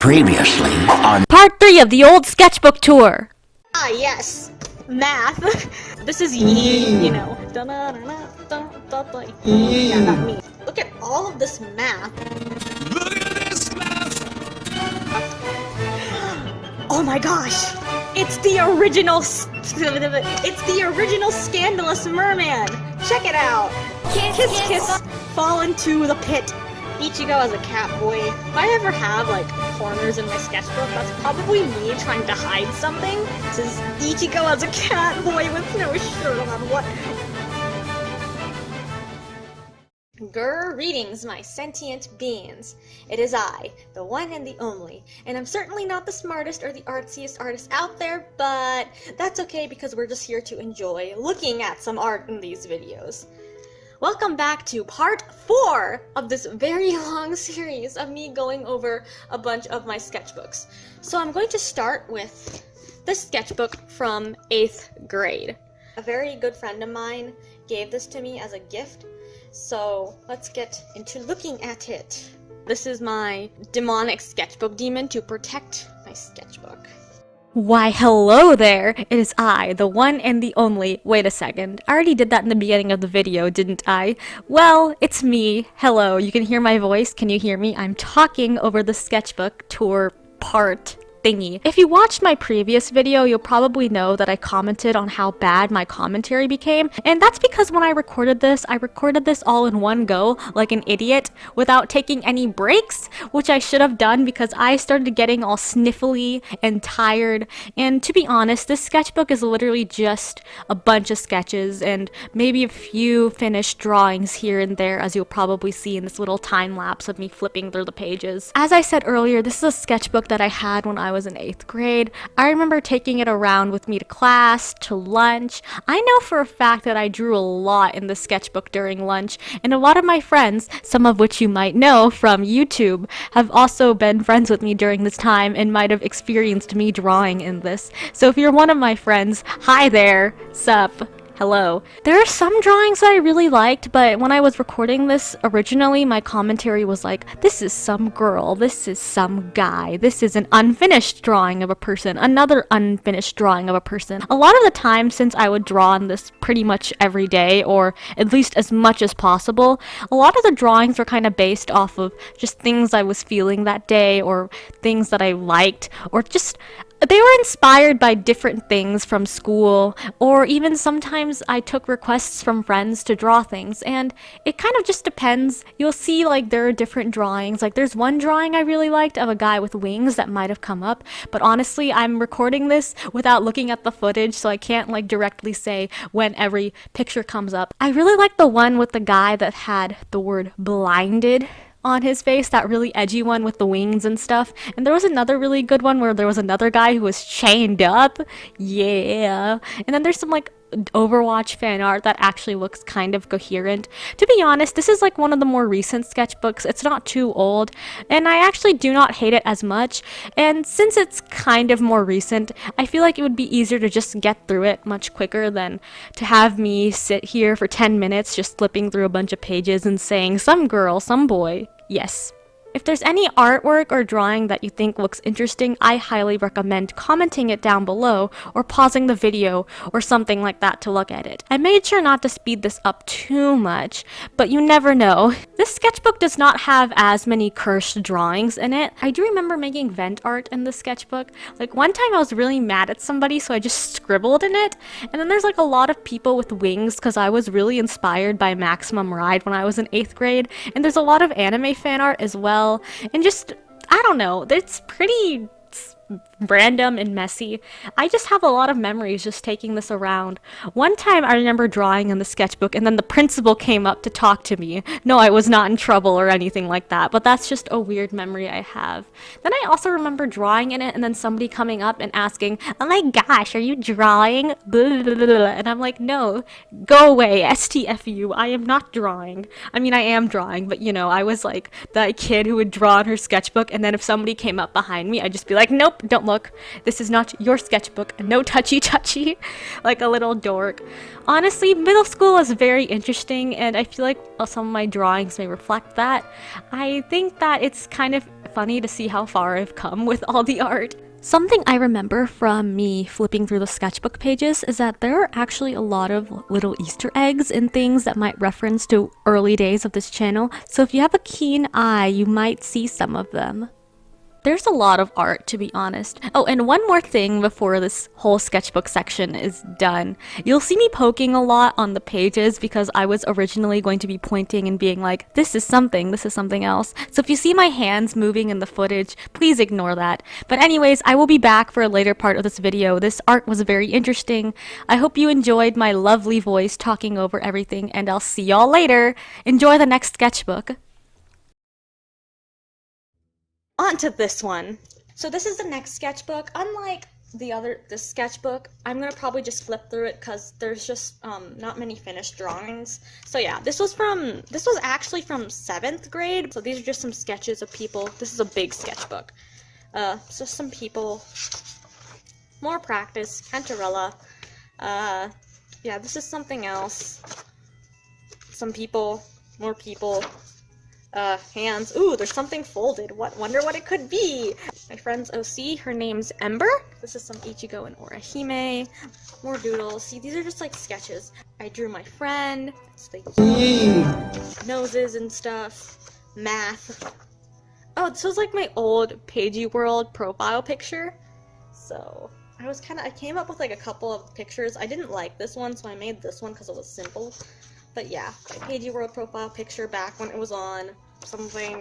Previously on Part 3 of the old sketchbook tour. Ah, yes. Math. This is you know. Yeah, not me. Look at all of this math. Look at this math! Oh my gosh! It's the original scandalous merman! Check it out! Kiss, kiss, fall into the pit. Ichigo as a cat boy. If I ever have, like, corners in my sketchbook, that's probably me trying to hide something. This is Ichigo as a cat boy with no shirt on. What? Greetings, my sentient beings. It is I, the one and the only, and I'm certainly not the smartest or the artsiest artist out there, but that's okay because we're just here to enjoy looking at some art in these videos. Welcome back to part 4 of this very long series of me going over a bunch of my sketchbooks. So I'm going to start with the sketchbook from 8th grade. A very good friend of mine gave this to me as a gift, so let's get into looking at it. This is my demonic sketchbook demon to protect my sketchbook. Why, hello there! It is I, the one and the only. Wait a second. I already did that in the beginning of the video, didn't I? Well, it's me. Hello. You can hear my voice. Can you hear me? I'm talking over the sketchbook tour part thingy. If you watched my previous video, you'll probably know that I commented on how bad my commentary became, and that's because when I recorded this all in one go, like an idiot, without taking any breaks, which I should have done because I started getting all sniffly and tired, and to be honest, this sketchbook is literally just a bunch of sketches and maybe a few finished drawings here and there, as you'll probably see in this little time lapse of me flipping through the pages. As I said earlier, this is a sketchbook that I had when I was in 8th grade. I remember taking it around with me to class, to lunch. I know for a fact that I drew a lot in the sketchbook during lunch, and a lot of my friends, some of which you might know from YouTube, have also been friends with me during this time and might have experienced me drawing in this. So if you're one of my friends, hi there, sup. Hello. There are some drawings that I really liked, but when I was recording this originally, my commentary was like, this is some girl, this is some guy, this is an unfinished drawing of a person, another unfinished drawing of a person. A lot of the time, since I would draw on this pretty much every day, or at least as much as possible, a lot of the drawings were kind of based off of just things I was feeling that day, or things that I liked, or just they were inspired by different things from school, or even sometimes I took requests from friends to draw things, and it kind of just depends. You'll see like there are different drawings. Like there's one drawing I really liked of a guy with wings that might have come up, but honestly I'm recording this without looking at the footage, so I can't like directly say when every picture comes up. I really like the one with the guy that had the word blinded on his face, that really edgy one with the wings and stuff. And there was another really good one where there was another guy who was chained up. Yeah. And then there's some like Overwatch fan art that actually looks kind of coherent. To be honest, this is like one of the more recent sketchbooks. It's not too old, and I actually do not hate it as much. And since it's kind of more recent, I feel like it would be easier to just get through it much quicker than to have me sit here for 10 minutes just flipping through a bunch of pages and saying some girl, some boy. Yes. If there's any artwork or drawing that you think looks interesting, I highly recommend commenting it down below or pausing the video or something like that to look at it. I made sure not to speed this up too much, but you never know. This sketchbook does not have as many cursed drawings in it. I do remember making vent art in the sketchbook. Like one time I was really mad at somebody, so I just scribbled in it. And then there's like a lot of people with wings because I was really inspired by Maximum Ride when I was in 8th grade. And there's a lot of anime fan art as well. And just, I don't know, it's pretty random and messy. I just have a lot of memories just taking this around. One time I remember drawing in the sketchbook and then the principal came up to talk to me. No, I was not in trouble or anything like that, but that's just a weird memory I have. Then I also remember drawing in it and then somebody coming up and asking, oh my gosh, are you drawing? And I'm like, no, go away, STFU, I am not drawing. I mean, I am drawing, but you know, I was like that kid who would draw in her sketchbook, and then if somebody came up behind me, I'd just be like, nope, don't look. This is not your sketchbook. No touchy, like a little dork. Honestly, middle school is very interesting, and I feel like some of my drawings may reflect that. I think that it's kind of funny to see how far I've come with all the art. Something I remember from me flipping through the sketchbook pages is that there are actually a lot of little Easter eggs and things that might reference to early days of this channel, so if you have a keen eye, you might see some of them. There's a lot of art, to be honest. Oh, and one more thing before this whole sketchbook section is done. You'll see me poking a lot on the pages because I was originally going to be pointing and being like, this is something else. So if you see my hands moving in the footage, please ignore that. But anyways, I will be back for a later part of this video. This art was very interesting. I hope you enjoyed my lovely voice talking over everything, and I'll see y'all later. Enjoy the next sketchbook. On to this one. So this is the next sketchbook. Unlike this sketchbook, I'm gonna probably just flip through it because there's just not many finished drawings. So yeah, this was actually from 7th grade. So these are just some sketches of people. This is a big sketchbook. So some people, more practice, Cantarella. Yeah, this is something else. Some people, more people. Hands. Ooh, there's something folded. Wonder what it could be. My friend's OC, her name's Ember. This is some Ichigo and Orihime. More doodles. See, these are just like sketches. I drew my friend. It's like noses and stuff. Math. Oh, this was like my old Pagey World profile picture. So I came up with like a couple of pictures. I didn't like this one, so I made this one because it was simple. But yeah, my Pagey World profile picture back when it was on something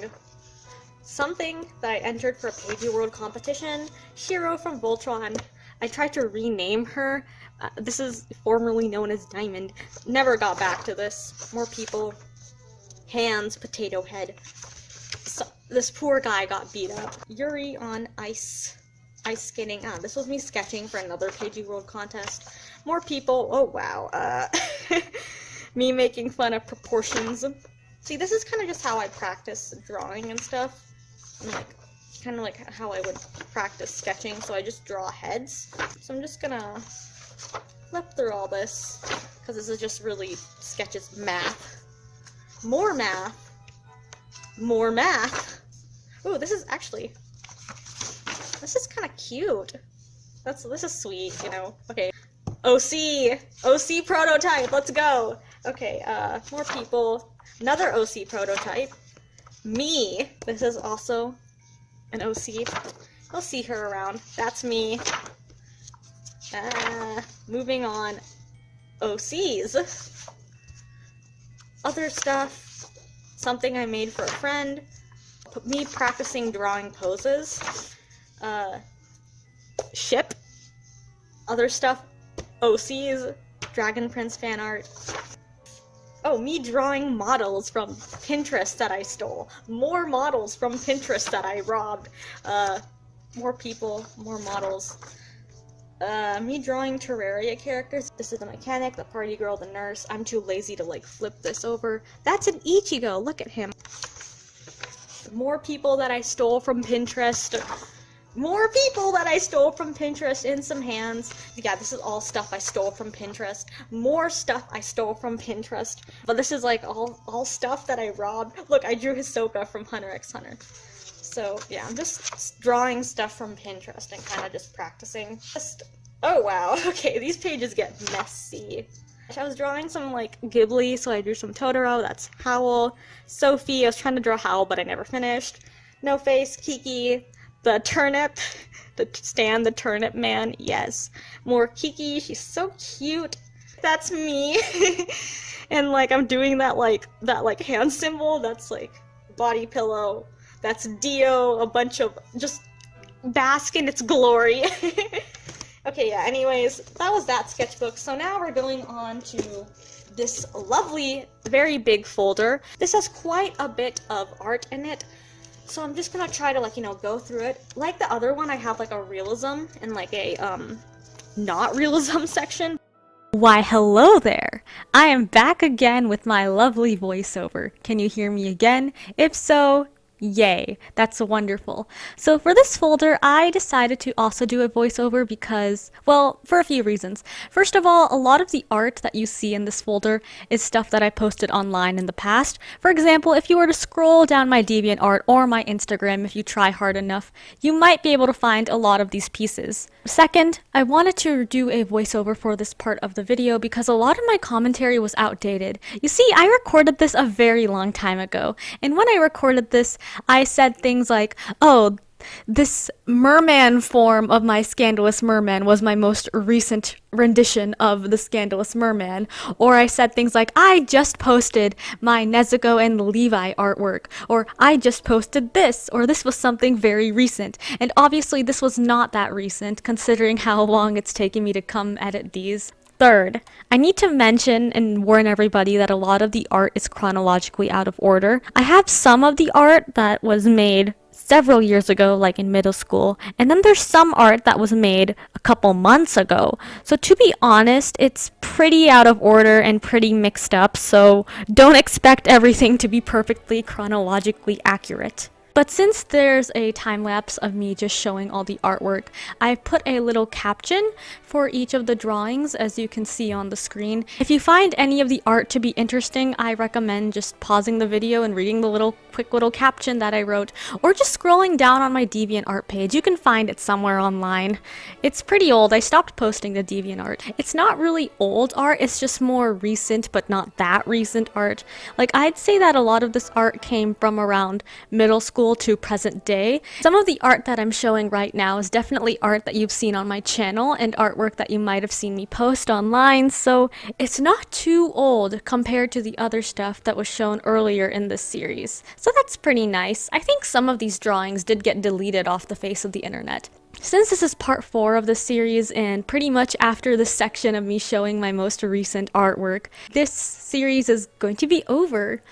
that I entered for a Pagey World competition. Shiro from Voltron. I tried to rename her. This is formerly known as Diamond. Never got back to this. More people. Hands, potato head. So, this poor guy got beat up. Yuri on ice skating. This was me sketching for another Pagey World contest. More people. Oh wow. Me making fun of proportions. See, this is kind of just how I practice drawing and stuff. And kind of like how I would practice sketching, so I just draw heads. So I'm just gonna flip through all this, because this is just really sketches. Math. More math. More math. Ooh, this is kind of cute. This is sweet, you know. Okay. OC prototype, let's go. Okay, more people. Another OC prototype. Me. This is also an OC. You'll see her around. That's me. Moving on. OCs. Other stuff. Something I made for a friend. Me practicing drawing poses. Ship. Other stuff. OCs. Dragon Prince fan art. Oh, me drawing models from Pinterest that I stole. More models from Pinterest that I robbed. More people, more models. Me drawing Terraria characters. This is the mechanic, the party girl, the nurse. I'm too lazy to like flip this over. That's an Ichigo, look at him. More people that I stole from Pinterest. More people that I stole from Pinterest in some hands. Yeah, this is all stuff I stole from Pinterest. More stuff I stole from Pinterest. But this is like all stuff that I robbed. Look, I drew Hisoka from Hunter x Hunter. So yeah, I'm just drawing stuff from Pinterest and kind of just practicing. Oh wow, okay, these pages get messy. I was drawing some like Ghibli, so I drew some Totoro, that's Howl. Sophie, I was trying to draw Howl, but I never finished. No Face, Kiki. The turnip, the turnip man, yes. More Kiki, she's so cute. That's me. And like I'm doing that hand symbol, that's like body pillow. That's Dio, a bunch of just bask in its glory. Okay, yeah, anyways, that was that sketchbook. So now we're going on to this lovely, very big folder. This has quite a bit of art in it. So I'm just gonna try to go through it. Like the other one, I have like a realism and like a not realism section. Why hello there! I am back again with my lovely voiceover. Can you hear me again? If so, Yay, that's wonderful. So for this folder, I decided to also do a voiceover because, well, for a few reasons. First of all, a lot of the art that you see in this folder is stuff that I posted online in the past. For example, if you were to scroll down my DeviantArt or my Instagram if you try hard enough, you might be able to find a lot of these pieces. Second, I wanted to do a voiceover for this part of the video because a lot of my commentary was outdated. You see, I recorded this a very long time ago, and when I recorded this, I said things like, oh, this merman form of my Scandalous Merman was my most recent rendition of the Scandalous Merman. Or I said things like, I just posted my Nezuko and Levi artwork. Or I just posted this. Or this was something very recent. And obviously this was not that recent, considering how long it's taken me to come edit these. Third, I need to mention and warn everybody that a lot of the art is chronologically out of order. I have some of the art that was made several years ago, like in middle school, and then there's some art that was made a couple months ago. So to be honest, it's pretty out of order and pretty mixed up, so don't expect everything to be perfectly chronologically accurate. But since there's a time lapse of me just showing all the artwork, I put a little caption for each of the drawings, as you can see on the screen. If you find any of the art to be interesting, I recommend just pausing the video and reading the quick little caption that I wrote, or just scrolling down on my DeviantArt page. You can find it somewhere online. It's pretty old. I stopped posting to DeviantArt. It's not really old art, it's just more recent, but not that recent art. Like, I'd say that a lot of this art came from around middle school to present day. Some of the art that I'm showing right now is definitely art that you've seen on my channel and artwork that you might have seen me post online, so it's not too old compared to the other stuff that was shown earlier in this series. So that's pretty nice. I think some of these drawings did get deleted off the face of the internet. Since this is part 4 of the series and pretty much after this section of me showing my most recent artwork, this series is going to be over.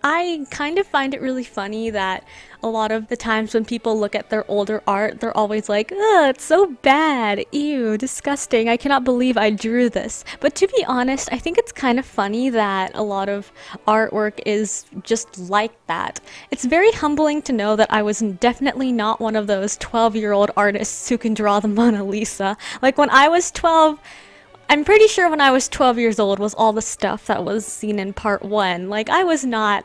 I kind of find it really funny that a lot of the times when people look at their older art, they're always like, ugh, it's so bad, ew, disgusting, I cannot believe I drew this. But to be honest, I think it's kind of funny that a lot of artwork is just like that. It's very humbling to know that I was definitely not one of those 12-year-old artists who can draw the Mona Lisa. Like, when I was 12, I'm pretty sure when I was 12 years old was all the stuff that was seen in part 1. Like, I was not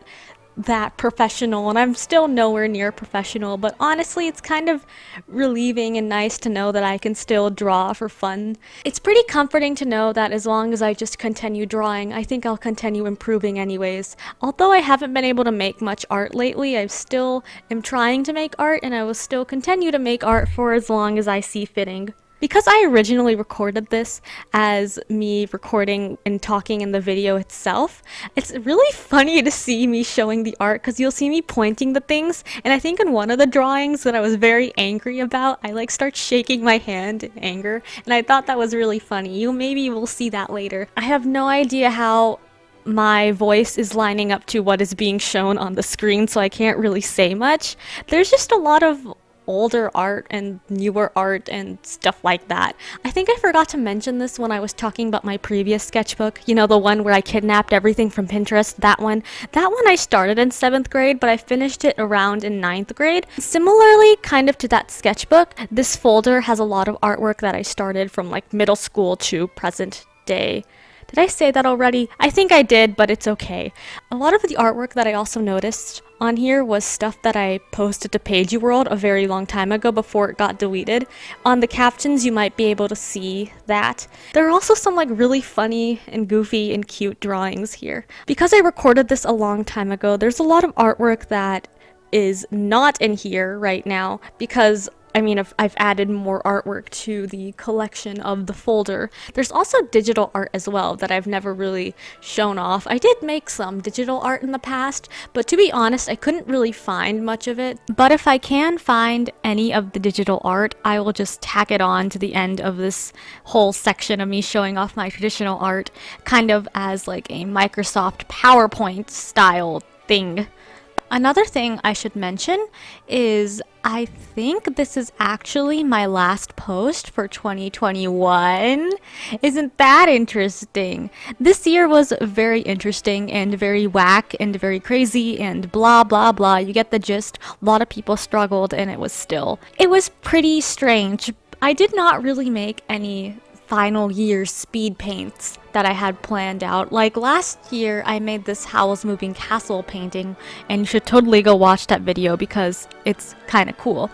that professional, and I'm still nowhere near professional, but honestly, it's kind of relieving and nice to know that I can still draw for fun. It's pretty comforting to know that as long as I just continue drawing, I think I'll continue improving anyways. Although I haven't been able to make much art lately, I still am trying to make art, and I will still continue to make art for as long as I see fitting. Because I originally recorded this as me recording and talking in the video itself, it's really funny to see me showing the art because you'll see me pointing the things, and I think in one of the drawings that I was very angry about, I start shaking my hand in anger, and I thought that was really funny. Maybe will see that later. I have no idea how my voice is lining up to what is being shown on the screen, so I can't really say much. There's just a lot of older art and newer art and stuff like that. I think I forgot to mention this when I was talking about my previous sketchbook. You know, the one where I kidnapped everything from Pinterest, that one. That one I started in 7th grade, but I finished it around in 9th grade. Similarly, kind of to that sketchbook, this folder has a lot of artwork that I started from like middle school to present day. Did I say that already? I think I did, but it's okay. A lot of the artwork that I also noticed on here was stuff that I posted to Pagey World a very long time ago before it got deleted. On the captions, you might be able to see that. There are also some really funny and goofy and cute drawings here. Because I recorded this a long time ago, there's a lot of artwork that is not in here right now because I've added more artwork to the collection of the folder. There's also digital art as well that I've never really shown off. I did make some digital art in the past, but to be honest, I couldn't really find much of it. But if I can find any of the digital art, I will just tack it on to the end of this whole section of me showing off my traditional art, kind of as like a Microsoft PowerPoint style thing. Another thing I should mention is I think this is actually my last post for 2021. Isn't that interesting? This year was very interesting and very whack and very crazy and blah blah blah. You get the gist. A lot of people struggled and it was pretty strange. I did not really make any final year speed paints that I had planned out. Like last year, I made this Howl's Moving Castle painting, and you should totally go watch that video because it's kind of cool.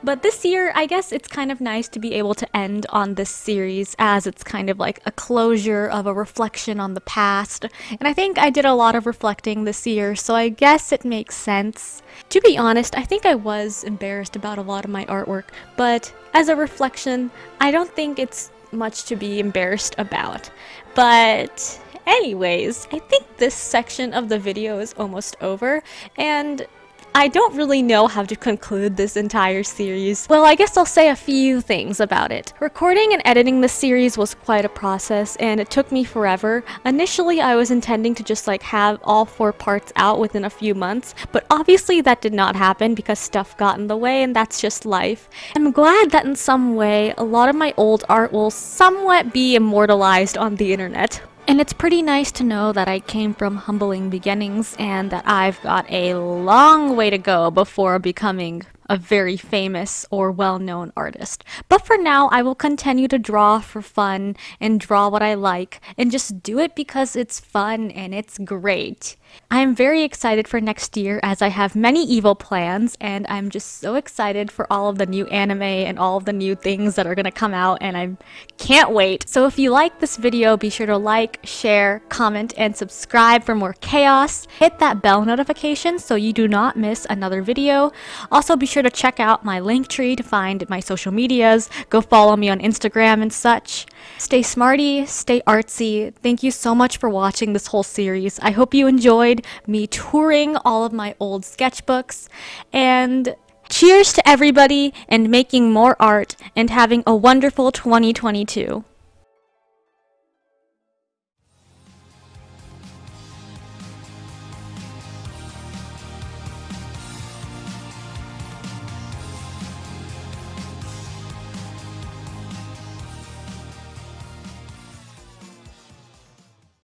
But this year, I guess it's kind of nice to be able to end on this series as it's kind of like a closure of a reflection on the past. And I think I did a lot of reflecting this year, so I guess it makes sense. To be honest, I think I was embarrassed about a lot of my artwork, but as a reflection, I don't think it's much to be embarrassed about. But anyways, I think this section of the video is almost over, and I don't really know how to conclude this entire series. Well, I guess I'll say a few things about it. Recording and editing this series was quite a process, and it took me forever. Initially, I was intending to just have all 4 parts out within a few months, but obviously that did not happen because stuff got in the way, and that's just life. I'm glad that in some way, a lot of my old art will somewhat be immortalized on the internet. And it's pretty nice to know that I came from humbling beginnings and that I've got a long way to go before becoming a very famous or well-known artist. But for now, I will continue to draw for fun and draw what I like and just do it because it's fun and it's great. I am very excited for next year as I have many evil plans, and I'm just so excited for all of the new anime and all of the new things that are gonna come out, and I can't wait. So if you like this video, be sure to like, share, comment, and subscribe for more chaos. Hit that bell notification so you do not miss another video. Also be sure to check out my link tree to find my social medias. Go follow me on Instagram and such. Stay smarty, stay artsy. Thank you so much for watching this whole series. I hope you enjoyed me touring all of my old sketchbooks, and cheers to everybody and making more art and having a wonderful 2022.